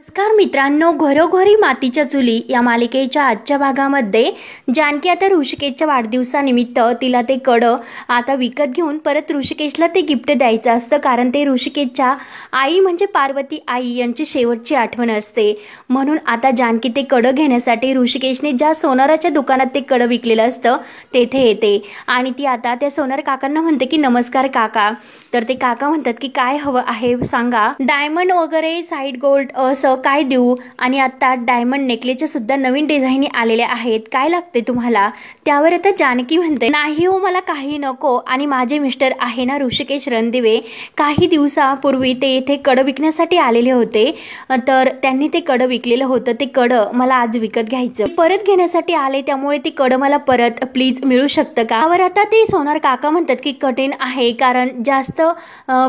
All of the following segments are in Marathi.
नमस्कार मित्रांनो, घरोघरी मातीच्या चुली या मालिकेच्या आजच्या भागामध्ये जानकी आता ऋषिकेशच्या वाढदिवसानिमित्त तिला ते कडं आता विकत घेऊन परत ऋषिकेशला ते गिफ्ट द्यायचं असतं, कारण ते ऋषिकेशच्या आई म्हणजे पार्वती आई यांची शेवटची आठवण असते. म्हणून आता जानकी ते कडं घेण्यासाठी ऋषिकेशने ज्या सोनाराच्या दुकानात ते कडं विकलेलं असतं तेथे येते आणि ती आता त्या सोनार काकांना म्हणते की नमस्कार काका. तर ते काका म्हणतात की काय हवं आहे सांगा. डायमंड वगैरे साईड गोल्ड असं काय देऊ, आणि आता डायमंड नेकलेसच्या सुद्धा नवीन डिझाईन आलेल्या आहेत, काय लागते तुम्हाला. त्यावर आता जानकी म्हणते नाही हो, मला काही नको. आणि माझे मिस्टर आहे ना ऋषिकेश रणदिवे, काही दिवसापूर्वी ते इथे कडं विकण्यासाठी आलेले होते, तर त्यांनी ते कडं विकलेलं होतं. ते कडं मला आज विकत घ्यायचं, परत घेण्यासाठी आले, त्यामुळे ते कडं मला परत प्लीज मिळू शकतं का. त्यावर आता ते सोनार काका म्हणतात की कठीण आहे, कारण जास्त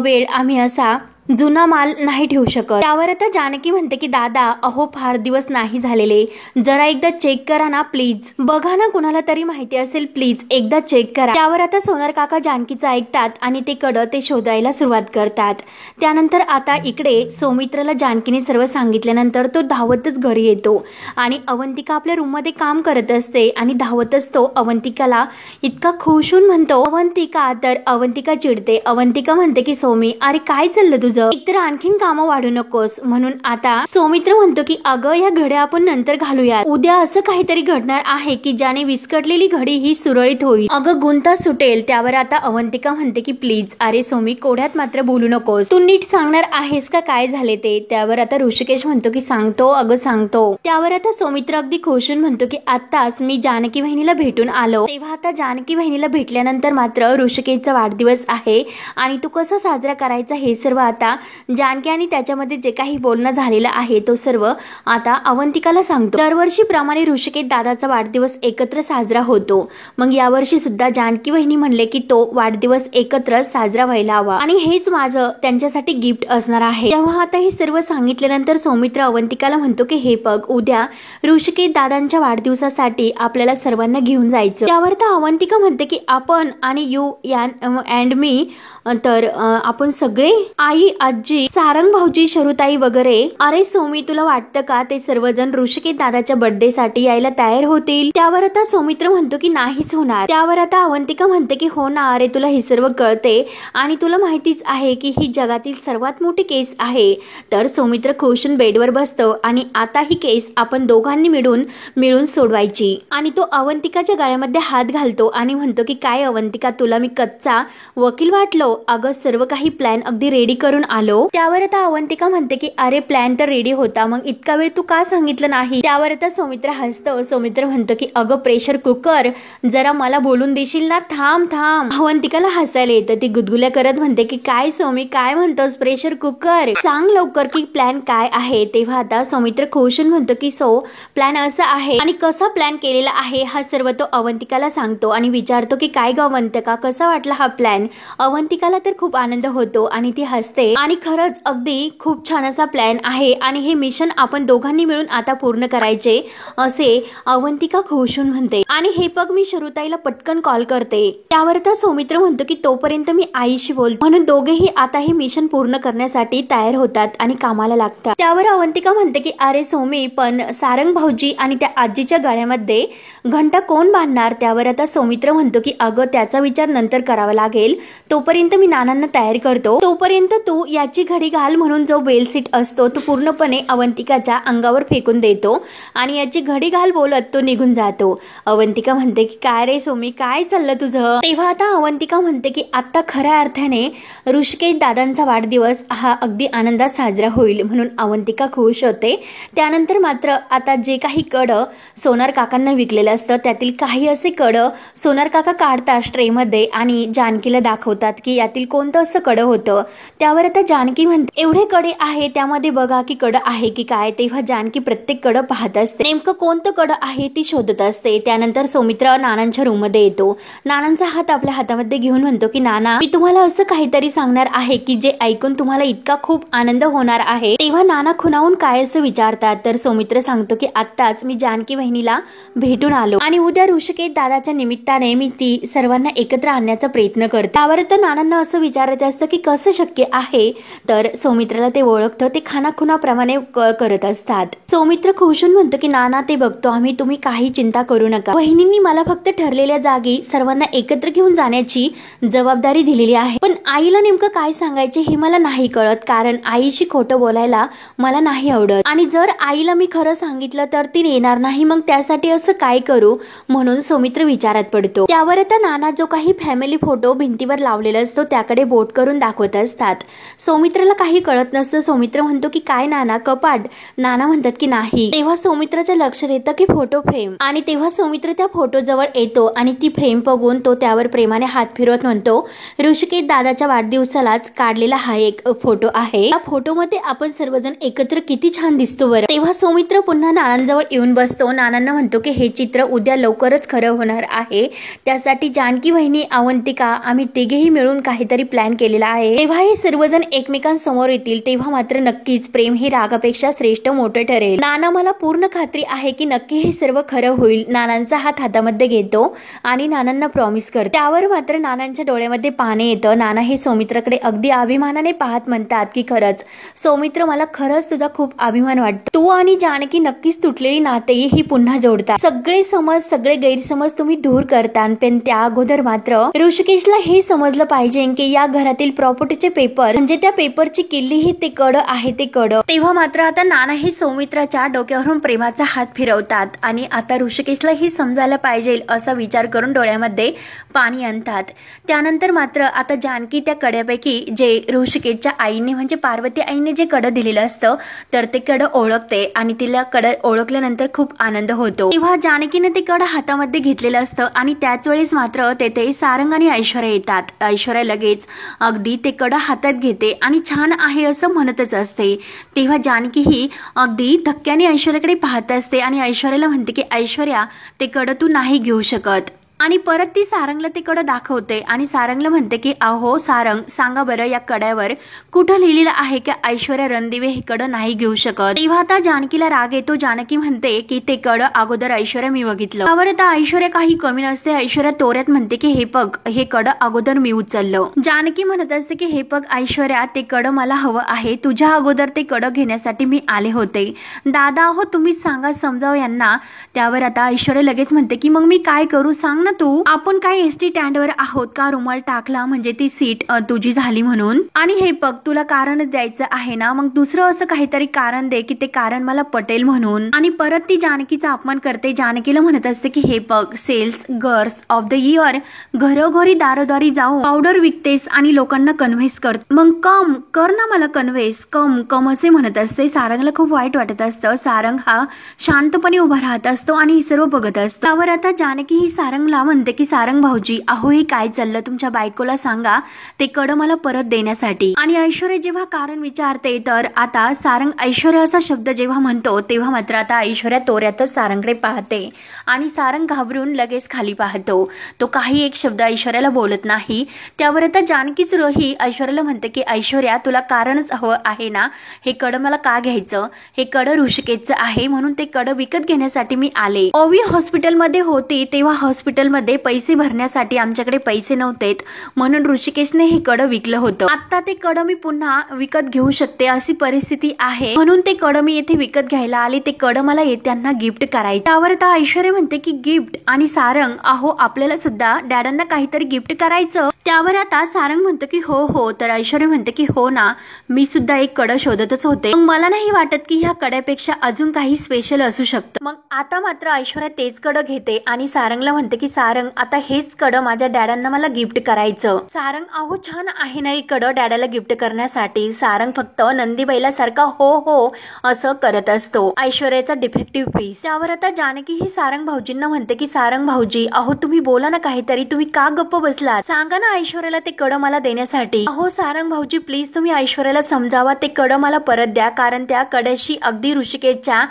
वेळ आम्ही असा जुना माल नाही ठेवू शकत. त्यावर आता जानकी म्हणते की दादा अहो फार दिवस नाही झालेले, जरा एकदा चेक करा ना प्लीज, बघा ना कुणाला तरी माहिती असेल, प्लीज एकदा चेक करा. त्यावर आता सोनार काका जानकीचं ऐकतात आणि ते कडं ते शोधायला सुरुवात करतात. त्यानंतर आता इकडे सौमित्रला जानकीने सर्व सांगितल्यानंतर तो धावतच घरी येतो आणि अवंतिका आपल्या रूम मध्ये काम करत असते आणि धावतच तो अवंतिकाला इतका खुश होऊन म्हणतो अवंतिका. तर अवंतिका चिडते. अवंतिका म्हणते की सौमी अरे काय चाललं तुझं, एकतर आणखीन कामं वाढू नकोस. म्हणून आता सौमित्र म्हणतो की अगं या घड्या आपण नंतर घालूया, उद्या असं काहीतरी घडणार आहे की ज्याने विस्कटलेली घडी ही सुरळीत होईल, अगं गुंता सुटेल. त्यावर आता अवंतिका म्हणते की प्लीज अरे सौमी कोड्यात मात्र बोलू नकोस, तू नीट सांगणार आहेस का काय झाले ते. त्यावर आता ऋषिकेश म्हणतो की सांगतो अगं सांगतो. त्यावर आता सौमित्र अगदी खुशून म्हणतो की आत्ताच मी जानकी बहिणीला भेटून आलो. तेव्हा आता जानकी बहिणीला भेटल्यानंतर मात्र ऋषिकेशचा वाढदिवस आहे आणि तू कसं साजरा करायचा हे सर्व आता जानकी आणि त्याच्यामध्ये जे काही बोलणं झालेलं आहे तो सर्व आता अवंतिकाला सांगतो. दरवर्षीप्रमाणे ऋषिकेश दादाचा वाढदिवस एकत्र साजरा होतो. मग यावर्षी सुद्धा जानकी बहिणी म्हणले की तो वाढदिवस एकत्र साजरा व्हायला हवा आणि हेच माझं त्यांच्यासाठी गिफ्ट असणार आहे. तेव्हा आता हे सर्व सांगितल्यानंतर सौमित्र अवंतिकाला म्हणतो की हे बघ उद्या ऋषिकेश दादांच्या वाढदिवसासाठी आपल्याला सर्वांना घेऊन जायचं. त्यावर तर अवंतिका म्हणते की आपण आणि यू अँड मी, तर आपण सगळे आई आजी सारंग भाऊजी शरुताई वगैरे. अरे सौमी तुला वाटतं का ते सर्वजण ऋषिकेश दादाच्या बर्थडे साठी यायला तयार होतील. त्यावर आता सौमित्र म्हणतो की नाहीच होणार. त्यावर आता अवंतिका म्हणते की हो ना, अरे तुला हे सर्व कळते आणि तुला माहितीच आहे की ही जगातील सर्वात मोठी केस आहे. तर सौमित्र खुशून बेडवर बसतो आणि आता ही केस आपण दोघांनी मिळून सोडवायची. आणि तो अवंतिकाच्या गळ्यामध्ये हात घालतो आणि म्हणतो की काय अवंतिका, तुला मी कच्चा वकील वाटलो, अगं सर्व काही प्लॅन अगदी रेडी करून आलो. त्यावर आता अवंतिका म्हणते की अरे प्लॅन तर रेडी होता, मग इतका वेळ तू का सांगितलं नाही. त्यावर आता सौमित्र हसतो. सौमित्र म्हणतो की अगं प्रेशर कुकर, जरा मला बोलून देशील ना, थांब थांब. अवंतिकाला हसायला येतं. ती गुदगुल्या करत म्हणते की काय सौमी काय म्हणतोस, प्रेशर कुकर सांग लवकर की प्लॅन काय आहे. तेव्हा आता सौमित्र खुशून म्हणतो की प्लॅन असा आहे आणि कसा प्लॅन केलेला आहे हा सर्व तो अवंतिकाला सांगतो आणि विचारतो की काय ग अवंतिका कसा वाटला हा प्लॅन. अवंतिकाला तर खूप आनंद होतो आणि ती हसते आणि खरंच अगदी खूप छान असा प्लॅन आहे आणि हे मिशन आपण दोघांनी मिळून आता पूर्ण करायचे असे अवंतिका खुशून म्हणते. आणि हे बघ मी शरुताईला पटकन कॉल करते. त्यावर तर सौमित्र म्हणतो की तोपर्यंत मी आईशी बोलतो. म्हणून दोघेही आता हे मिशन पूर्ण करण्यासाठी तयार होतात आणि कामाला लागतात. त्यावर अवंतिका म्हणते की अरे सौमी पण सारंग भाऊजी आणि त्या आजीच्या गळ्यामध्ये घंटा कोण बांधणार. त्यावर आता सौमित्र म्हणतो की अगं त्याचा विचार नंतर करावा लागेल, तोपर्यंत मी नानांना तयार करतो, तोपर्यंत तू याची घडी घाल. म्हणून जो बेल सीट असतो तो पूर्णपणे अवंतिकाच्या अंगावर फेकून देतो आणि याची घडी घाल बोलत तो निघून जातो. अवंतिका म्हणते की काय रे सौमी काय चाललं तुझं. तेव्हा आता अवंतिका म्हणते की आता खऱ्या अर्थाने ऋषिकेश दादांचा वाढदिवस हा अगदी आनंदात साजरा होईल, म्हणून अवंतिका खुश होते. त्यानंतर मात्र आता जे काही कडं सोनार काकांना विकलेलं असतं त्यातील काही असे कडं सोनार काका काढतात ट्रे मध्ये आणि जानकीला दाखवतात की यातील कोणतं असं कडं होतं. त्यावर आता जानकी म्हणते एवढे कडे आहे त्यामध्ये बघा की कडं आहे की काय. तेव्हा जानकी प्रत्येक कडं पाहत असते, नेमकं कोणतं कडं आहे ती शोधत असते. त्यानंतर सौमित्र नानांच्या रूम मध्ये येतो. नानांचा हात आपल्या हातामध्ये घेऊन म्हणतो की नाना मी तुम्हाला असं काहीतरी सांगणार आहे की जे ऐकून तुम्हाला इतका खूप आनंद होणार आहे. तेव्हा नाना खुणावून काय असं विचारतात. तर सौमित्र सांगतो की आत्ताच मी जानकी बहिणीला भेटून आलो आणि उद्या ऋषिकेश दादाच्या निमित्ताने मी ती सर्वांना एकत्र आणण्याचा प्रयत्न करते. त्यावर तर नानांना नानांना असं विचारायचं असतं की कसं शक्य आहे, तर सौमित्रला ते ओळखतं. ते खानाखुनाप्रमाणे करत असतात. सौमित्र खुश होऊन म्हणतो की नाना ते बघतो आम्ही, तुम्ही काही चिंता करू नका. वहिनींनी मला फक्त ठरलेल्या जागी सर्वांना एकत्र घेऊन जाण्याची जबाबदारी दिलेली आहे, पण आईला नेमकं काय सांगायचे हे मला नाही कळत, कारण आईशी खोटं बोलायला मला नाही आवडत आणि जर आईला मी खरं सांगितलं तर ती येणार नाही, मग त्यासाठी असं काय करू, म्हणून सौमित्र विचारात पडतो. त्यावर आता नाना जो काही फॅमिली फोटो भिंतीवर लावलेला असतो त्याकडे बोट करून दाखवत असतात. सौमित्रला काही कळत नसतं. सौमित्र म्हणतो की काय नाना, कपाट? नाना म्हणतात की नाही. तेव्हा सौमित्राच्या लक्षात येतं की फोटो फ्रेम, आणि तेव्हा सौमित्र त्या फोटो जवळ येतो आणि ती फ्रेम बघून तो त्यावर प्रेमाने हात फिरवत म्हणतो, ऋषिकेश दादाच्या वाढदिवसालाच काढलेला हा एक फोटो आहे. या फोटोमध्ये आपण सर्वजण एकत्र किती छान दिसतो बरं. तेव्हा सौमित्र पुन्हा नानांजवळ येऊन बसतो. नानांना म्हणतो की हे चित्र उद्या लवकरच खरं होणार आहे, त्यासाठी जानकी वहिनी, अवंतिका, आम्ही तिघेही मिळून काहीतरी प्लॅन केलेला आहे. तेव्हा हे सर्वजण एकमेकांसमोर येतील तेव्हा मात्र नक्कीच प्रेम ही रागापेक्षा श्रेष्ठ मोठं ठरेल. नाना, मला पूर्ण खात्री आहे की नक्की हे सर्व खरं होईल. नानांचा हात हातामध्ये घेतो आणि नानांना प्रॉमिस करतो. त्यावर मात्र नानांच्या डोळ्यामध्ये पाणी येतं. नाना हे सौमित्राकडे अगदी अभिमानाने पाहत म्हणतात की खरंच सौमित्र, मला खरंच तुझा खूप अभिमान वाटतो. तू आणि जानकी नक्कीच तुटलेली नातेही ही पुन्हा जोडतात. सगळे गैरसमज तुम्ही दूर करता, पण त्या अगोदर मात्र ऋषिकेशला हे समजलं पाहिजे की या घरातील प्रॉपर्टीचे पेपर म्हणजे त्या पेपरची किल्ली ही ते कड आहे, ते कड. तेव्हा मात्र आता नाना हे सौमित्राच्या डोक्यावरून प्रेमाचा हात फिरवतात आणि आता ऋषिकेशला ही समजायला पाहिजे असा विचार करून डोळ्यामध्ये पाणी आणतात. त्यानंतर मात्र आता जानकी त्या कड्यापैकी जे ऋषिकेशच्या आईने म्हणजे पार्वती आईने जे कड दिलेलं असतं तर ते कड ओळखते आणि तिला कड ओळखल्यानंतर खूप आनंद होतो. तेव्हा जानकीने ते कड हातामध्ये घेतलेलं असतं आणि त्याच वेळेस मात्र तेथे सारंग आणि ऐश्वर्या येतात. ऐश्वर्या लगेच अगदी ते कड हातात घेते आणि छान आहे असं म्हणतच असते. तेव्हा जानकी ही अगदी धक्क्याने ऐश्वर्याकडे पाहत असते आणि ऐश्वर्याला म्हणते की ऐश्वर्या, ते कड तू नाही घेऊ शकत, आणि परत ती सारंगला ते कड दाखवते आणि सारंगला म्हणते की अहो सारंग, सांगा बरं या कड्यावर कुठं लिहिलेलं आहे की ऐश्वर्या रणदिवे हे कड नाही घेऊ शकत. तेव्हा आता जानकीला राग येतो. जानकी म्हणते की ते कड अगोदर ऐश्वर्या मी बघितलं. त्यावर आता ऐश्वर्या काही कमी नसते. ऐश्वर्या तोऱ्यात म्हणते की हे बघ, हे कड अगोदर मी उचललं. जानकी म्हणत असते की हे बघ ऐश्वर्या, ते कड मला हवं आहे, तुझ्या अगोदर ते कड घेण्यासाठी मी आले होते. दादा हो, तुम्ही सांगा, समजाव यांना. त्यावर आता ऐश्वर्या लगेच म्हणते की मग मी काय करू, सांग ना तू. आपण काय एसटी स्टँडवर आहोत का, रुमाल टाकला म्हणजे ती सीट तुझी झाली म्हणून? आणि हे बघ, तुला कारणच द्यायचं आहे ना, मग दुसरं असं काहीतरी कारण दे की ते कारण मला पटेल म्हणून. आणि परत ती जानकीचा अपमान करते. जानकीला म्हणत असते की हे बघ, sales girls of the year, घरोघरी दारोदारी जाऊन पावडर विकतेस आणि लोकांना कन्व्हेन्स कर, मग कम कर ना मला कन्व्हेन्स, कम कम असे म्हणत असते. सारंगला खूप वाईट वाटत असतं. सारंग हा शांतपणे उभा राहत असतो आणि हे सर्व बघत असतो. त्यावर आता जानकी ही सारंगला म्हणते की सारंग भाऊजी, अहो हे काय चाललं, तुमच्या बायकोला सांगा ते कड मला परत देण्यासाठी. आणि ऐश्वर्या जेव्हा कारण विचारते तर आता सारंग ऐश्वर्या असा शब्द जेव्हा म्हणतो तेव्हा मात्र आता ऐश्वर्या तोऱ्यातच सारंगकडे पाहते आणि सारंग घाबरून लगेच खाली पाहतो. तो काही एक शब्द ऐश्वर्याला बोलत नाही. त्यावर आता जानकीच ही ऐश्वर्याला म्हणते की ऐश्वर्या, तुला कारणच हवं आहे ना, हे कड मला का घ्यायचं, हे कड ऋषिकेशचं आहे म्हणून ते कड विकत घेण्यासाठी मी आले. ओवी हॉस्पिटलमध्ये होती तेव्हा हॉस्पिटलमध्ये पैसे भरण्यासाठी आमच्याकडे पैसे नव्हते म्हणून ऋषिकेशने हे कड विकलं होतं. आता ते कड मी पुन्हा विकत घेऊ शकते अशी परिस्थिती आहे म्हणून ते कड मी येथे विकत घ्यायला आले. ते कड मला येत्यांना गिफ्ट करायचं. त्यावर आता ऐश्वर्या म्हणते की गिफ्ट, आणि सारंग, अहो आपल्याला सुद्धा डॅडांना काहीतरी गिफ्ट करायचं. त्यावर आता सारंग म्हणतो की हो हो. तर ऐश्वर्या म्हणते की हो ना, मी सुद्धा एक कड शोधतच होते, मला नाही वाटत की ह्या कड्यापेक्षा अजून काही स्पेशल असू शकतं. मग आता मात्र ऐश्वर्या तेच कड घेते आणि सारंगला म्हणते की सारंग, आता हेच कड माझ्या डॅडांना मला गिफ्ट करायचं. सारंग, अहो छान आहे ना एक कड डॅडाला गिफ्ट करण्यासाठी. सारंग फक्त नंदीबैला सारखा हो हो असं करत असतो. ऐश्वर्याचा डिफेक्टिव्ह पीस. त्यावर आता जानकी ही सारंग भाऊजींना म्हणते की सारंग भाऊजी, अहो तुम्ही बोला ना काहीतरी, तुम्ही का गप्प बसला, सांगा ना ऐश्वर्याला ते कड मला देण्यासाठी. अहो सारंग भाऊजी प्लीज तुम्ही ऐश्वर्याला समजावा, ते कड मला परत द्या, कारण त्या कड्याशी अगदी ऋषिकेशच्या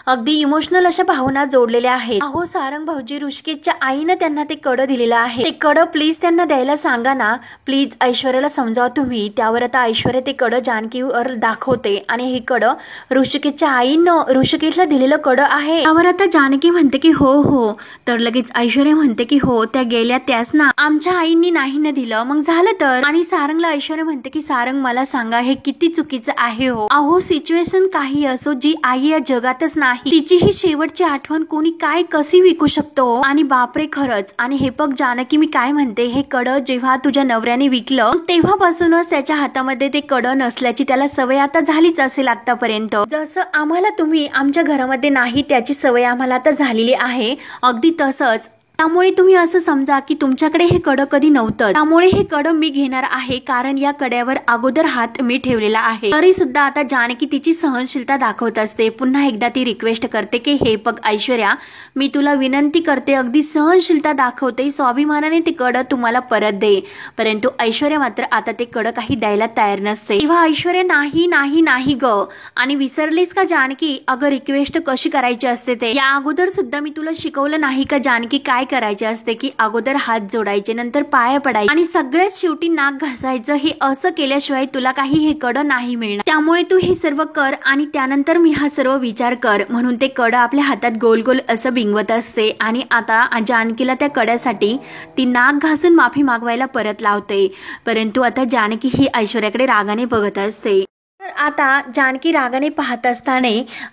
अगदी इमोशनल अशा भावना जोडलेल्या आहेत. अहो सारंग भाऊजी, ऋषिकेशच्या आईनं त्यांना ते कडं दिलेलं आहे, ते कडं प्लीज त्यांना द्यायला सांगा ना, प्लीज ऐश्वर्याला समजावा तुम्ही. त्यावर आता ऐश्वर्या ते कडं जानकीवर दाखवते आणि हे कडं ऋषिकेशच्या आईनं ऋषिकेशला दिलेलं कडं आहे. त्यावर आता जानकी म्हणते की हो हो. तर लगेच ऐश्वर्या म्हणते की हो त्या गेल्या त्याच ना, आमच्या आईंनी नाही न दिलं, मग झालं तर. आणि सारंगला ऐश्वर्या म्हणते की सारंग मला सांगा हे किती चुकीचं आहे हो. अहो सिच्युएशन काही असो, जी आई या जगातच नाही तिची ही शेवटची आठवण कोणी काय कशी विकू शकतो. आणि बापरे खरंच. आणि हे बघ जानकी मी काय म्हणते, हे कडं जेव्हा तुझ्या नवऱ्याने विकलं तेव्हापासूनच त्याच्या हातामध्ये ते कडं नसल्याची त्याला सवय आता झालीच असेल आतापर्यंत. जसं आम्हाला तुम्ही आमच्या घरामध्ये नाही त्याची सवय आम्हाला आता झालेली आहे, अगदी तसंच. त्यामुळे तुम्ही असं समजा की तुमच्याकडे हे कडं कधी नव्हतं, त्यामुळे हे कडं मी घेणार आहे, कारण या कड्यावर अगोदर हात मी ठेवलेला आहे. तरी सुद्धा आता जानकी तिची सहनशीलता दाखवत असते. पुन्हा एकदा ती रिक्वेस्ट करते की हे बघ ऐश्वर्या, मी तुला विनंती करते, अगदी सहनशीलता दाखवते, स्वाभिमानाने ते कडं तुम्हाला परत दे. परंतु ऐश्वर्या मात्र आता ते कडं काही द्यायला तयार नसते. तेव्हा ऐश्वर्या नाही नाही नाही ग. आणि विसरलीस का जानकी, अगं रिक्वेस्ट कशी करायची असते ते या अगोदर सुद्धा मी तुला शिकवलं नाही का जानकी, काय करायचे असते की अगोदर हात जोडायचे, नंतर पाया पडायचे आणि सगळ्यात शेवटी नाक घासायचं. हे असं केल्याशिवाय तुला काही हे कडं नाही मिळणार. त्यामुळे तू हे सर्व कर आणि त्यानंतर मी हा सर्व विचार कर. म्हणून ते कडं आपल्या हातात गोल गोल असं बिंगवत असते. आणि आता जानकीला त्या कड्यासाठी ती नाक घासून माफी मागवायला परत लावते. परंतु आता जानकी ही ऐश्वर्याकडे रागाने बघत असते. तर आता जानकी रागाने पाहत असताना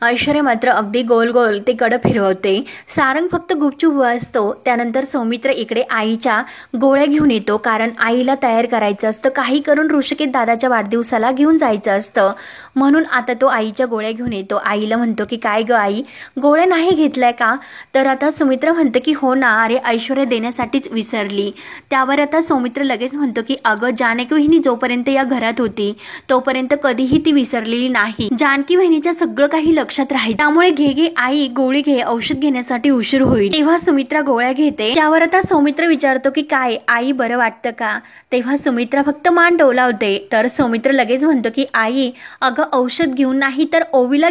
ऐश्वर्या मात्र अगदी गोल गोल ते कडं फिरवते. सारंग फक्त गुपचूप असतो. त्यानंतर सौमित्र इकडे आईच्या गोळ्या घेऊन येतो, कारण आईला तयार करायचं असतं, काही करून ऋषिकेश दादाच्या वाढदिवसाला घेऊन जायचं असतं. म्हणून आता तो आईच्या गोळ्या घेऊन येतो. आईला म्हणतो की काय ग आई, गोळ्या नाही घेतलाय का? तर आता सौमित्र म्हणतं की हो ना, अरे ऐश्वर्या देण्यासाठीच विसरली. त्यावर आता सौमित्र लगेच म्हणतो की अगं जानकी वहिनी जोपर्यंत या घरात होती तोपर्यंत कधीही ती विसरलेली नाही. जानकी वहिनीच्या सगळं काही लक्षात राहील, त्यामुळे घे घे आई, गोळी घे, औषध घेण्यासाठी उशीर होईल. तेव्हा सुमित्रा गोळ्या घेते. त्यावर आता सौमित्र विचारतो की काय आई, बरं वाटतं का? तेव्हा सुमित्रा फक्त मान डोलावते. तर सौमित्र लगेच म्हणतो की आई अगं औषध घेऊन नाही तर ओवीला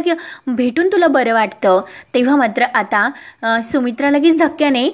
भेटून तुला बरं वाटतं. तेव्हा मात्र आता सुमित्रा लगेच धक्क्याने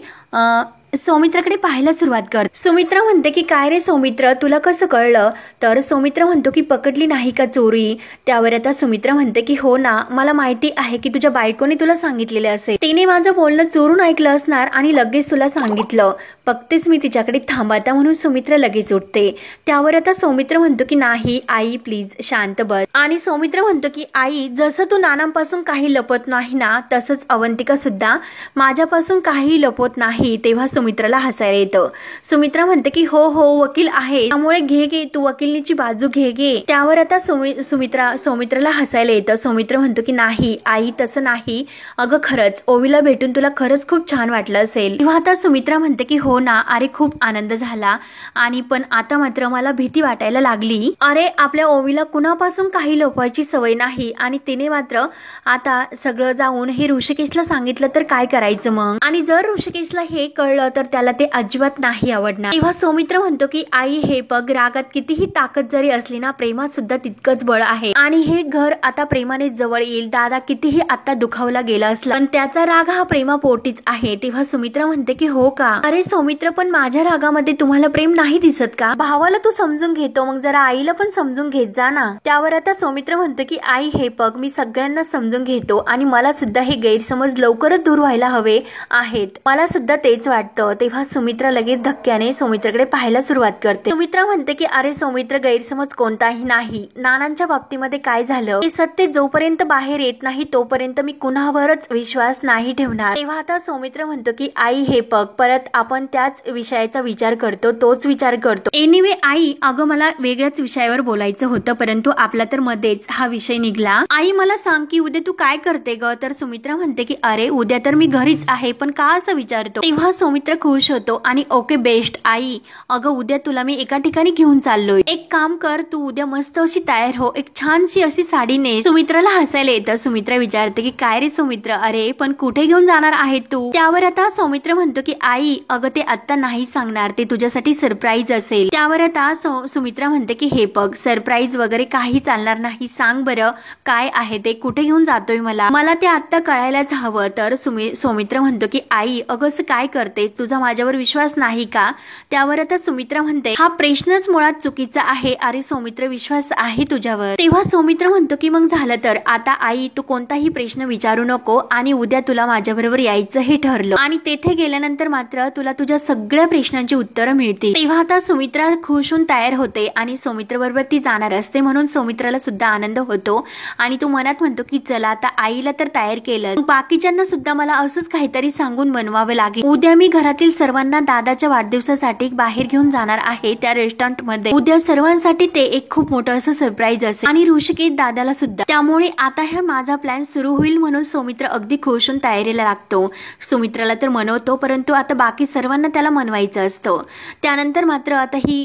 सौमित्राकडे पाहायला सुरुवात कर. सुमित्रा म्हणते की काय रे सौमित्र, तुला कसं कळलं? तर सौमित्र म्हणतो की पकडली नाही का चोरी? त्यावर आता सुमित्रा म्हणते की हो ना, मला माहिती आहे की तुझ्या बायकोने तुला सांगितलेले असेल, तिने माझं बोलणं चोरून ऐकलं असणार आणि लगेच तुला सांगितलं. बघतेच मी तिच्याकडे, थांबाता. म्हणून सुमित्रा लगेच उठते. त्यावर आता सौमित्र म्हणतो की नाही आई प्लीज शांत बस. आणि सौमित्र म्हणतो की आई, जसं तू नानांपासून काही लपत नाही ना, तसंच अवंतिका सुद्धा माझ्यापासून काही लपवत नाही. तेव्हा सुमित्राला हसायला येतं. सुमित्रा म्हणते की हो हो वकील आहे, त्यामुळे घे घे, तू वकिलीची बाजू घे घे. त्यावर आता सौमित्राला हसायला येतं. सौमित्र म्हणतो की नाही आई तसं नाही, अगं खरंच ओवीला भेटून तुला खरंच खूप छान वाटलं असेल. तेव्हा आता सुमित्रा म्हणते की हो ना, अरे खूप आनंद झाला, आणि पण आता मात्र मला भीती वाटायला लागली. अरे आपल्या ओवीला कुणापासून काही लपवायची सवय नाही, आणि तिने मात्र आता सगळं जाऊन हे ऋषिकेशला सांगितलं तर काय करायचं मग? आणि जर ऋषिकेशला हे कळलं तर त्याला ते अजिबात नाही आवडणार. तेव्हा सौमित्र म्हणतो की आई हे बघ, रागात कितीही ताकद जरी असली ना, प्रेमात सुद्धा तितकंच बळ आहे, आणि हे घर आता प्रेमाने जवळ येईल. दादा कितीही आता दुखावला गेला असला पण त्याचा राग हा प्रेमापोटीच आहे. तेव्हा सुमित्रा म्हणते की हो का? अरे सौमित्र, पण माझ्या रागामध्ये तुम्हाला प्रेम नाही दिसत का? भावाला तू समजून घेतो, मग जरा आईला पण समजून घेत जा ना. त्यावर आता सौमित्र म्हणतो की आई हे बघ, मी सगळ्यांना समजून घेतो, आणि मला सुद्धा हे गैरसमज लवकरच दूर व्हायला हवे आहेत, मला सुद्धा तेच वाटतं. तेव्हा सुमित्रा लगेच धक्क्याने सौमित्राकडे पाहायला सुरुवात करते. सुमित्रा म्हणते की अरे सौमित्र, गैरसमज कोणताही नाही. नानांच्या बाबतीमध्ये काय झालं हे सत्य जोपर्यंत बाहेर येत नाही तोपर्यंत मी कुणावरच विश्वास नाही ठेवणार. तेव्हा आता सौमित्र म्हणतो की आई हे बघ, परत आपण त्याच विषयाचा विचार करतो, तोच विचार करतो. एनिवे आई, अगं मला वेगळ्याच विषयावर बोलायचं होतं, परंतु आपला तर मध्येच हा विषय निघला. आई मला सांग की उद्या तू काय करते ग? तर सुमित्रा म्हणते की अरे उद्या तर मी घरीच आहे, पण का असं विचारतो? तेव्हा सौमित्र खुश होतो आणि ओके बेस्ट आई, अगं उद्या तुला मी एका ठिकाणी घेऊन चाललोय, एक काम कर, तू उद्या मस्त अशी तयार हो, एक छानशी अशी साडी ने. सुमित्राला हसायला येतं. सुमित्रा विचारते की काय रे सौमित्र, अरे पण कुठे घेऊन जाणार आहे तू? त्यावर आता सौमित्र म्हणतो की आई अगं ते ते आता नाही सांगणार, ते तुझ्यासाठी सरप्राईज असेल. त्यावर आता सुमित्रा म्हणते की हे बघ, सरप्राईज वगैरे काही चालणार नाही, सांग बरं काय आहे ते, कुठे घेऊन जातोय मला ते आता कळायलाच हवं. तर सौमित्र म्हणतो की आई अगं असं काय करते, तुझा माझ्यावर विश्वास नाही का? त्यावर आता सुमित्रा म्हणते हा प्रश्नच मुळात चुकीचा आहे. अरे सौमित्र विश्वास आहे तुझ्यावर. तेव्हा सौमित्र म्हणतो की मग झालं तर आता आई तू कोणताही प्रश्न विचारू नको आणि उद्या तुला माझ्याबरोबर यायचं हे ठरलं आणि तेथे गेल्यानंतर मात्र तुला तुझ्या सगळ्या प्रश्नांची उत्तरं मिळतील. तेव्हा आता सुमित्रा खुश होऊन तयार होते आणि सौमित्र बरोबर ती जाणार असते म्हणून सौमित्राला सुद्धा आनंद होतो आणि तो मनात म्हणतो की चला आता आईला तर तयार केलं, बाकीच्यांना सुद्धा मला असंच काहीतरी सांगून बनवावं लागेल. उद्या मी घरातील सर्वांना दादाच्या वाढदिवसासाठी बाहेर घेऊन जाणार आहे त्या रेस्टॉरंट मध्ये. उद्या सर्वांसाठी ते एक खूप मोठं असं सरप्राईज असेल आणि ऋषिकेश दादाला सुद्धा. त्यामुळे आता हा माझा प्लॅन सुरू होईल म्हणून सौमित्र अगदी खुश होऊन तयारीला लागतो. सुमित्राला तर मनवतो परंतु आता बाकी सर्वांना त्याला मनवायचं असतं. त्यानंतर मात्र आता ही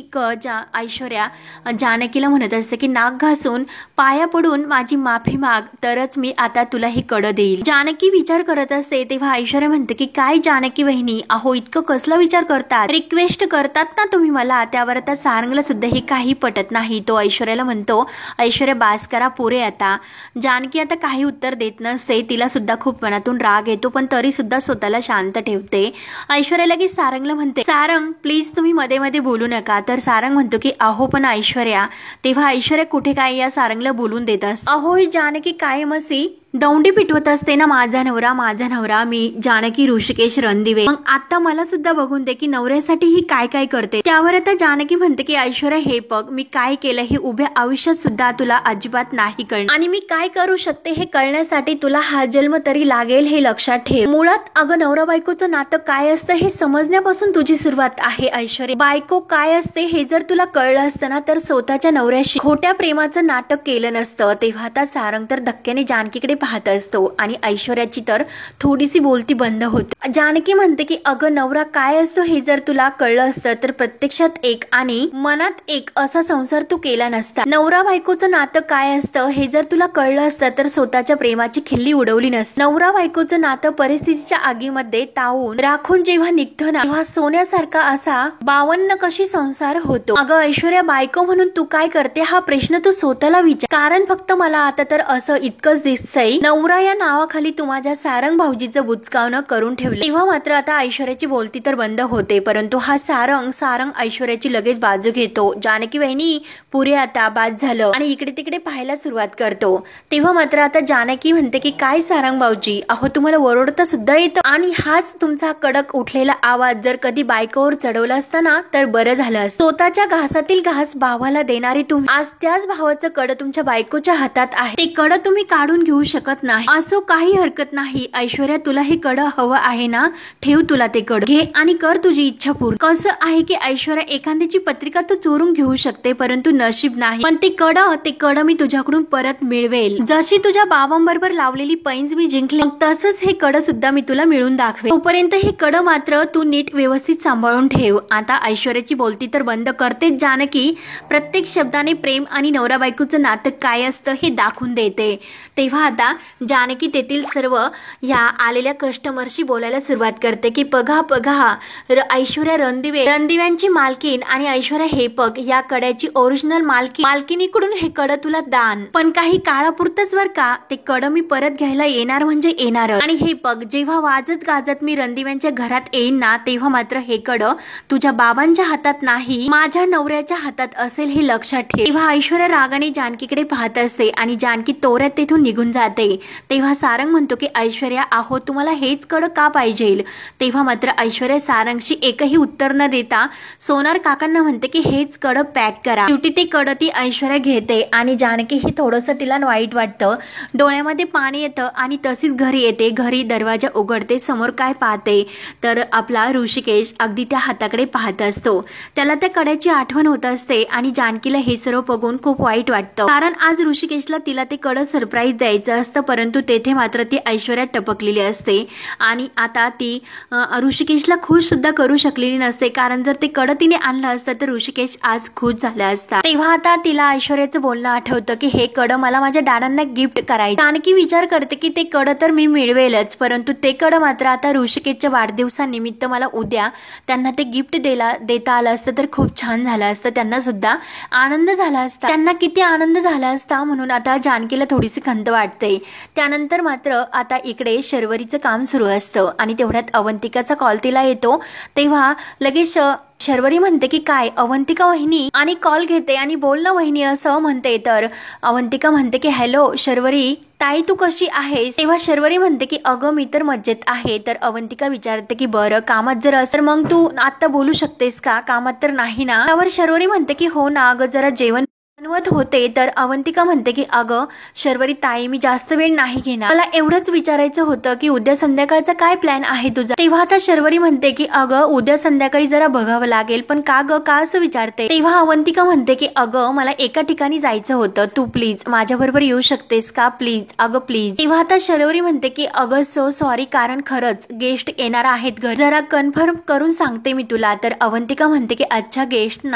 ऐश्वर्या जानकीला म्हणत असते की नाक घासून पाया पडून माझी माफी माग तरच मी आता तुला ही कड देईल. जानकी विचार करत असते तेव्हा ऐश्वर्या म्हणते की काय जानकी वहिनी, अहो इतकं कसला विचार करतात, रिक्वेस्ट करतात ना तुम्ही मला. त्यावर आता सारंगला सुद्धा हे काही पटत नाही. तो ऐश्वर्याला म्हणतो ऐश्वर्या बास करा पुरे आता. जानकी आता काही उत्तर देत नसते, तिला सुद्धा खूप मनातून राग येतो पण तरी सुद्धा स्वतःला शांत ठेवते. ऐश्वर्या लगेच सारंगला म्हणते सारंग प्लीज तुम्ही मध्ये मध्ये बोलू नका. तर सारंग म्हणतो की अहो पण ऐश्वर्या. तेव्हा ऐश्वर्या कुठे काय या सारंगला बोलून देत असते. अहो जानकी कायम अशी दौंडी पिटवत असते ना, माझा नवरा मी जानकी ऋषिकेश रणदिवे, मग आता मला सुद्धा बघून दे की नवऱ्यासाठी ही काय काय करते. त्यावर आता जानकी म्हणते की ऐश्वर्या हे बघ मी काय केलं हे उभ्या आयुष्यात सुद्धा तुला अजिबात नाही कळणार आणि मी काय करू शकते हे कळण्यासाठी तुला हा जन्म तरी लागेल हे लक्षात ठेव. मुळात अगं नवरा बायकोचं नातं काय असतं हे समजण्यापासून तुझी सुरुवात आहे ऐश्वर्या. बायको काय असते हे जर तुला कळलं असतं ना तर स्वतःच्या नवऱ्याशी खोट्या प्रेमाचं नाटक केलं नसतं. तेव्हा आता सारंग तर धक्क्याने जानकीकडे पाहत असतो आणि ऐश्वर्याची तर थोडीशी बोलती बंद होते. जानकी म्हणते की अगं नवरा काय असतो हे जर तुला कळलं असतं तर प्रत्यक्षात एक आणि मनात एक असा संसार तू केला नसता. नवरा बायकोचं नातं काय असतं हे जर तुला कळलं असतं तर स्वतःच्या प्रेमाची खिल्ली उडवली नसती. नवरा बायकोचं नातं परिस्थितीच्या आगीमध्ये तावून राखून जेव्हा निघतं ना तेव्हा सोन्यासारखा असा 52 कशी संसार होतो. अगं ऐश्वर्या बायको म्हणून तू काय करते हा प्रश्न तू स्वतःला विचार. कारण फक्त मला आता तर असं इतकंच दिसतंय नवरा या नावाखाली तू माझ्या सारंग भाऊजीचं बुचकावणं करून ठेवलं. तेव्हा मात्र आता ऐश्वर्याची बोलती तर बंद होते परंतु हा सारंग ऐश्वर्याची लगेच बाजू घेतो. जानकी वहिनी पुरे आता बाद झालं आणि इकडे तिकडे पाहायला सुरुवात करतो. तेव्हा मात्र आता जानकी म्हणते की काय सारंग भाऊजी अहो तुम्हाला ओरडता सुद्धा येतं आणि हाच तुमचा कडक उठलेला आवाज जर कधी बायकोवर चढवला असता ना तर बरं झालं असतं. स्वतःच्या घासातील घास भावाला देणारी तुम्ही आज त्याच भावाचं कड तुमच्या बायकोच्या हातात आहे, ते कड तुम्ही काढून घेऊ शकत नाही. असो काही हरकत नाही ऐश्वर्या, तुला हे कड हवं आहे ना, ठेव तुला ते कड, घे आणि कर तुझी इच्छा पूर्ण. कसं आहे की ऐश्वर्या एखाद्याची पत्रिका तू चोरून घेऊ शकते परंतु नशीब नाही, पण ते कड मी तुझ्याकडून परत मिळवेल. जशी तुझ्या बाबांबरोबर लावलेली पैंज मी जिंकले तसंच हे कड सुद्धा मी तुला मिळून दाखवेल. तोपर्यंत हे कड मात्र तू नीट व्यवस्थित सांभाळून ठेव. आता ऐश्वर्याची बोलती तर बंद करते जानकी प्रत्येक शब्दाने प्रेम आणि नवरा बायकोचं नातं काय असतं हे दाखवून देते. तेव्हा आता जानकी तेथील सर्व ह्या आलेल्या कस्टमरशी बोलायला सुरुवात करते की बघा ऐश्वर्या रणदिव्यांची मालकीन आणि ऐश्वर्या हेपक या कड्याची ओरिजिनल मालकीनीकडून हे कड तुला दान, पण काही काळापुरतच बर का, ते कड मी परत घ्यायला येणार म्हणजे येणार. आणि हेपक जेव्हा वाजत गाजत मी रणदिव्यांच्या घरात येईन ना तेव्हा मात्र हे कड तुझ्या बाबांच्या हातात नाही माझ्या नवऱ्याच्या हातात असेल हे लक्षात ठेव. तेव्हा ऐश्वर्या रागाने जानकीकडे पाहत असते आणि जानकी तोऱ्यात तेथून निघून जाते. तेव्हा सारंग म्हणतो की ऐश्वर्या आहो तुम्हाला हेच कड का पाहिजे. तेव्हा मात्र ऐश्वर्या सारंगशी एकही उत्तर न देता सोनार काकांना म्हणते की हेच कड पॅक करा. शेवटी ते कड ती ऐश्वर्या घेते आणि जानकी ही थोडंसं तिला वाईट वाटतं, डोळ्यामध्ये पाणी येतं आणि तशीच घरी येते. घरी दरवाजा उघडते, समोर काय पाहते तर आपला ऋषिकेश अगदी त्या हाताकडे पाहत असतो. त्याला त्या कड्याची आठवण होत असते आणि जानकीला हे सर्व बघून खूप वाईट वाटतं कारण आज ऋषिकेशला तिला ते कड सरप्राईज द्यायचं असतं, परंतु तेथे मात्र ती ऐश्वर्या टपकलेली असते आणि आता ती ऋषिकेशला खुश सुद्धा करू शकलेली नसते, कारण जर ते कडं तिने आणलं असतं तर ऋषिकेश आज खुश झाला असता। तेव्हा आता तिला ऐश्वर्याचं बोलणं आठवतं की हे कडं मला माझ्या डॅडांना गिफ्ट करायचं। जानकी विचार करते की ते कडं तर मी मिळवेलच, परंतु ते कडं मात्र आता ऋषिकेशच्या वाढदिवसानिमित्त मला उद्या त्यांना ते गिफ्ट देता आलं असतं तर खूप छान झालं असतं, त्यांना सुद्धा आनंद झाला असता, त्यांना किती आनंद झाला असता। म्हणून आता जानकीला थोडीशी खंत वाटते। त्यानंतर मात्र आता इकडे शर्वरीचं काम सुरू असतं आणि तेवढ्यात अवंतिकाचा कॉल तिला येतो। तेव्हा लगेच शर्वरी म्हणते की काय अवंतिका वहिनी, आणि कॉल घेते आणि बोल ना वहिनी असं म्हणते। तर अवंतिका म्हणते की हॅलो शर्वरी ताई, तू कशी आहेस? तेव्हा शर्वरी म्हणते की अगं मी तर मज्जेत आहे। तर अवंतिका विचारते की बरं कामात जर असेल मग तू आता बोलू शकतेस का, कामात तर नाही ना? त्यावर शर्वरी म्हणते की हो ना अगं जरा जेवण बनवत होते। तर अवंतिका म्हणते की अगं शर्वरी ताई मी जास्त वेळ नाही घेणार, मला एवढंच विचारायचं होतं की उद्या संध्याकाळचा काय प्लॅन आहे तुझा? तेव्हा आता शर्वरी म्हणते की अगं उद्या संध्याकाळी जरा बघावं लागेल, पण का ग का असं विचारते? तेव्हा अवंतिका म्हणते की अगं मला एका ठिकाणी जायचं होतं, तू प्लीज माझ्या बरोबर येऊ शकतेस का प्लीज, अगं प्लीज। तेव्हा आता शर्वरी म्हणते की अगं सो सॉरी, कारण खरंच गेस्ट येणार आहेत घर, जरा कन्फर्म करून सांगते मी तुला। तर अवंतिका म्हणते की अच्छा गेस्ट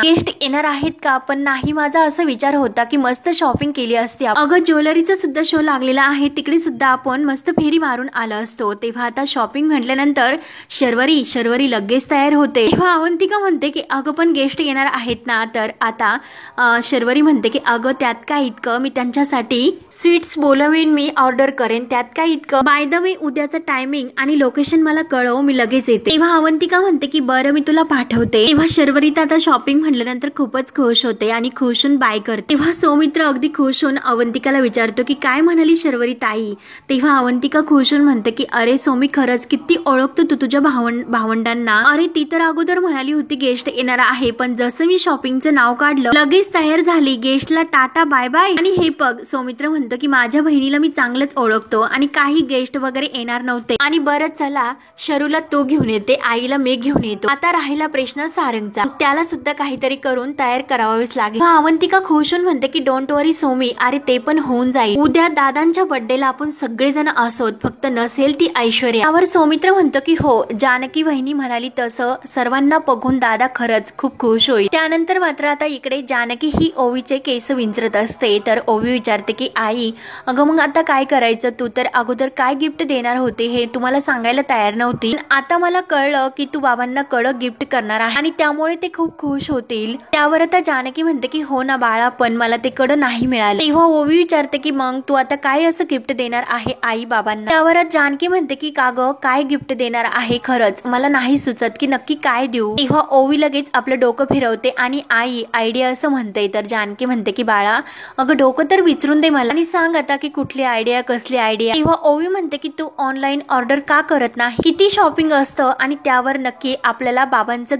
येणार आहेत का, पण नाही माझा असं विचार होता की मस्त शॉपिंग केली असती, अगं ज्वेलरीचा सुद्धा शो लागलेला आहे तिकडे सुद्धा आपण मस्त फेरी मारून आलो असतो। तेव्हा आता शॉपिंग म्हटल्यानंतर शर्वरी लगेच तयार होते। तेव्हा अवंतिका म्हणते की अगं पण गेस्ट येणार आहेत ना? तर आता शर्वरी म्हणते की अगं त्यात काय इतकं, मी त्यांच्यासाठी स्वीट्स बोलवेन, मी ऑर्डर करेन, त्यात काय इतकं, बाय द वे उद्याचं टायमिंग आणि लोकेशन मला कळव, मी लगेच येते। तेव्हा अवंतिका म्हणते की बरं मी तुला पाठवते। तेव्हा शर्वरी तर आता शॉपिंग म्हटल्यानंतर खूपच खुश होते आणि खुश होऊन बाय करते। तेव्हा सौमित्र अगदी खुश होऊन अवंतिकाला विचारतो की काय म्हणाली शर्वरी ताई? तेव्हा अवंतिका खुश होऊन म्हणते की अरे सौमी खरंच किती ओळखतो तू तुझ्या भावंडांना, अरे ती तर अगोदर म्हणाली होती गेस्ट येणार आहे, पण जसं मी शॉपिंगचं नाव काढलं लगेच तयार झाली, गेस्टला टाटा बाय बाय। आणि हे बघ सौमित्र म्हणतो की माझ्या बहिणीला मी चांगलंच ओळखतो आणि काही गेस्ट वगैरे येणार नव्हते, आणि बरं चला शरूला तो घेऊन येते, आईला मी घेऊन येतो, आता राहिला प्रश्न सारंगचा, त्याला सुद्धा काहीतरी करून तयार करावाच लागेल। अवंतिका खुश म्हणते की डोंट वरी सौमी, अरे ते पण होऊन जाईल, उद्या दादांच्या बर्थडेला आपण सगळेजण असोत, फक्त नसेल ती ऐश्वर्या। त्यावर सौमित्र म्हणतो की हो जानकी वहिनी म्हणाली तसं सर्वांना बघून दादा खरंच खूप खुश होईल। त्यानंतर मात्र आता इकडे जानकी ही ओवीचे केस विंचरत असते। तर ओवी विचारते की आई अगं मग आता काय करायचं, तू तर अगोदर काय गिफ्ट देणार होते हे तुम्हाला सांगायला तयार नव्हती, आता मला कळलं की तू बाबांना कडं गिफ्ट करणार आहे आणि त्यामुळे ते खूप खुश होतील। त्यावर आता जानकी म्हणते की हो ना बाळा, पण मला ते कडं नाही मिळाले। तेव्हा ओवी विचारते की मग तू आता काय असं गिफ्ट देणार आहे आई बाबांना? त्यावर जानकी म्हणते की का ग काय गिफ्ट देणार आहे, खरंच मला नाही सुचत की नक्की काय देऊ। तेव्हा ओवी लगेच आपलं डोकं फिरवते आणि आई आयडिया असं म्हणते। तर जानकी म्हणते की बाळा अगं डोकं तर विचारून दे मला आणि सांग आता की कुठली आयडिया, कसली आयडिया? तेव्हा ओवी म्हणते की तू ऑनलाईन ऑर्डर का करत नाही, किती शॉपिंग असतं आणि त्यावर नक्की आपल्याला बाबांचं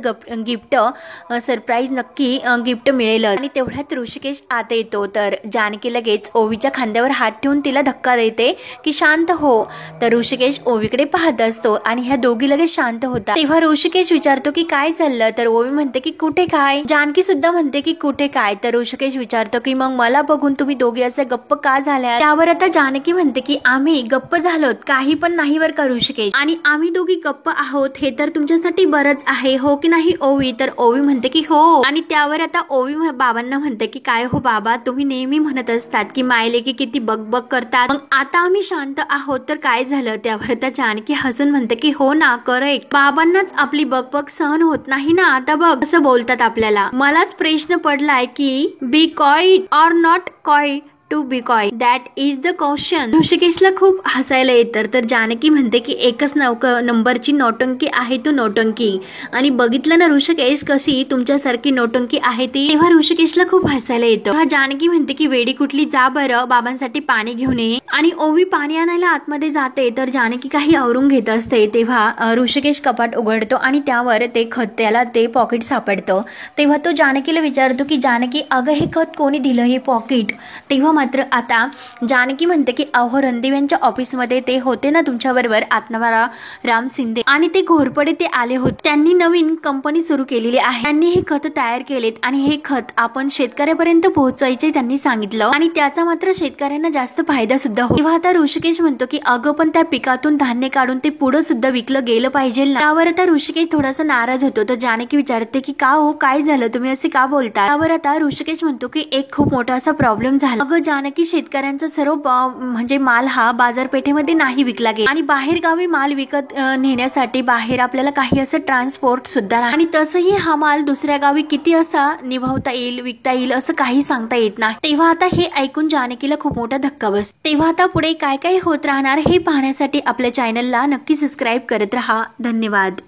गिफ्ट सरप्राईज नक्की गिफ्ट मिळेल। आणि तेवढ्यात ऋषिकेश आत येतो। तर जानकी लगेच ओवीच्या खांद्यावर हात ठेवून तिला धक्का देते की शांत हो। तर ऋषिकेश ओवीकडे पाहत असतो आणि ह्या दोघी लगेच शांत होतात। तेव्हा ऋषिकेश विचारतो की काय चाललं? तर ओवी म्हणते की कुठे काय, जानकी सुद्धा म्हणते की कुठे काय? तर ऋषिकेश विचारतो की मग मला बघून तुम्ही दोघे असे गप्प का झाल्या? त्यावर आता जानकी म्हणते की आम्ही गप्प झालोत काही पण नाही बर का ऋषिकेश, आणि आम्ही दोघी गप्प आहोत हे तर तुमच्यासाठी बरंच आहे, हो की नाही ओवी? तर ओवी म्हणते की हो। आणि त्यावर आता ओवी बाबांना म्हणते की काय हो बाबा, तुम्ही नेहमी म्हणत असतात की मायलेकी किती बकबक करतात, मग आता आम्ही शांत आहोत तर काय झालं? त्यावर आता जानकी हसून म्हणते की हो ना करेक्ट, बाबांनाच आपली बकबक सहन होत नाही ना, आता बघ असं बोलतात आपल्याला। मलाच प्रश्न पडलाय की be quiet or not quiet to be quiet, that is the question. ऋषिकेशला खूप हसायला येतं। तर जानकी म्हणते की एकच नंबरची नौटंकी आहे तू नौटंकी, आणि बघितलं ना ऋषिकेश कशी तुमच्यासारखी नौटंकी आहे ती। तेव्हा ऋषिकेशला खूप हसायला येतं। हा जानकी म्हणते की वेडी कुठली, जा बरं बाबांसाठी पाणी घेऊन ये, आणि ओवी पाणी आणायला आतमध्ये जाते। तर जानकी काही आवरून घेत असते। तेव्हा ऋषिकेश कपाट उघडतो आणि त्यावर त्याला ते पॉकेट सापडतं। तेव्हा तो जानकीला विचारतो की जानकी अगं हे खत कोणी दिलं, हे पॉकेट? तेव्हा मात्र आता जानकी म्हणते की अहो रणदीप यांच्या ऑफिसमध्ये ते होते ना तुमच्याबरोबर आत्मारा राम शिंदे आणि ते घोरपडे ते आले होते, त्यांनी नवीन कंपनी सुरू केलेली आहे, त्यांनी हे खत तयार केलेत आणि हे खत आपण शेतकऱ्यापर्यंत पोहोचायचे त्यांनी सांगितलं आणि त्याचा मात्र शेतकऱ्यांना जास्त फायदा सुद्धा होतो। तेव्हा आता ऋषिकेश म्हणतो की अगं पण त्या पिकातून धान्य काढून ते पुढे सुद्धा विकलं गेलं पाहिजे ना। त्यावर आता ऋषिकेश थोडासा नाराज होतो, तर जानकी विचारते की का हो काय झालं, तुम्ही असे का बोलता। त्यावर आता ऋषिकेश म्हणतो की एक खूप मोठा असा प्रॉब्लेम झाला। अगं जानकी शेतकऱ्यांचा सर्व म्हणजे माल हा बाजारपेठेमध्ये नाही विकला गेला आणि बाहेर गावी माल विकत नेण्यासाठी बाहेर आपल्याला काही असं ट्रान्सपोर्ट सुद्धा आणि तसंही हा माल दुसऱ्या गावी किती असा निभावता येईल विकता येईल असं काही सांगता येत नाही। तेव्हा आता हे ऐकून जानकीला खूप मोठा धक्का बसतो। तेव्हा आता पुढे काय काय होत राहणार हे पाहण्यासाठी आपल्या चॅनलला नक्की सबस्क्राईब करत राहा। धन्यवाद।